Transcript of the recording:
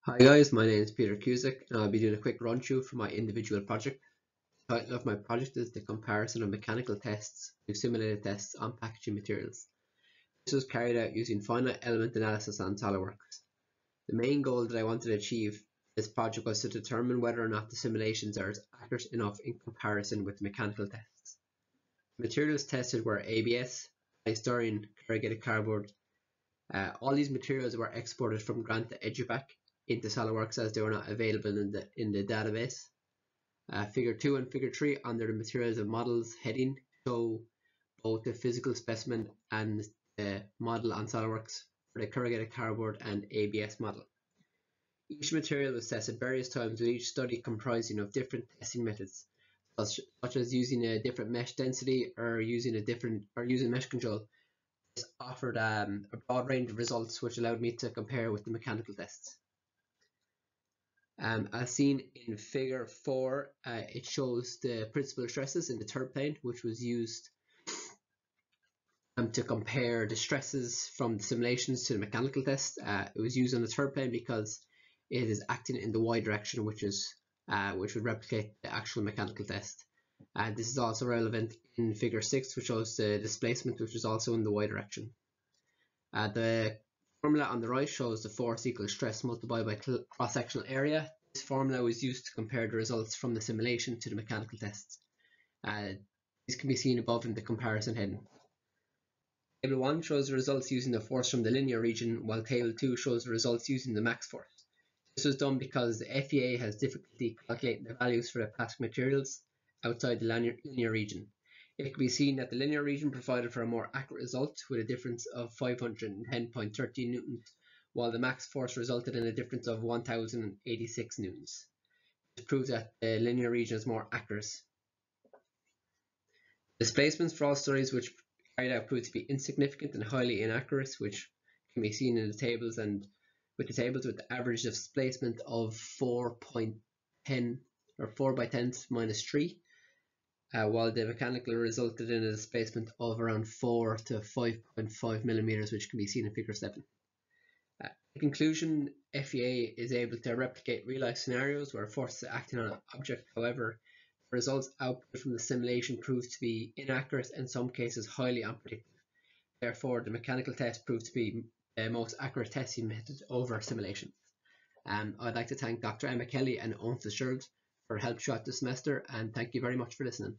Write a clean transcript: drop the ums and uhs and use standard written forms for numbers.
Hi guys, my name is Peter Cusack and I'll be doing a quick run through for my individual project. The title of my project is the comparison of mechanical tests to simulated tests on packaging materials. This was carried out using finite element analysis on SOLIDWORKS. The main goal that I wanted to achieve for this project was to determine whether or not the simulations are accurate enough in comparison with mechanical tests. The materials tested were ABS, polystyrene, corrugated cardboard. All these materials were exported from Grant to Edupac into SOLIDWORKS as they were not available in the database. Figure 2 and Figure 3 under the materials and models heading show both the physical specimen and the model on SOLIDWORKS for the corrugated cardboard and ABS model. Each material was tested various times with each study comprising of different testing methods, such as using a different mesh density or using mesh control. This offered a broad range of results which allowed me to compare with the mechanical tests. As seen in Figure 4, it shows the principal stresses in the third plane, which was used to compare the stresses from the simulations to the mechanical test. It was used on the third plane because it is acting in the y direction, which would replicate the actual mechanical test. This is also relevant in Figure 6, which shows the displacement, which is also in the y direction. The formula on the right shows the force equals stress multiplied by cross-sectional area. This formula was used to compare the results from the simulation to the mechanical tests. These can be seen above in the comparison heading. Table 1 shows the results using the force from the linear region, while Table 2 shows the results using the max force. This was done because the FEA has difficulty calculating the values for the plastic materials outside the linear region. It can be seen that the linear region provided for a more accurate result with a difference of 510.13 newtons, while the max force resulted in a difference of 1086 newtons. This proves that the linear region is more accurate. Displacements for all studies which carried out proved to be insignificant and highly inaccurate, which can be seen in the tables, and with the average displacement of 4.10 or 4 by 10 minus 3. While the mechanical resulted in a displacement of around 4 to 5.5 millimeters, which can be seen in Figure 7. In conclusion, FEA is able to replicate real-life scenarios where forces are acting on an object. However, the results output from the simulation proved to be inaccurate, in some cases highly unpredictable. Therefore, the mechanical test proved to be the most accurate testing method over simulations. I'd like to thank Dr. Emma Kelly and Owen Fitzgerald for help throughout the semester, and thank you very much for listening.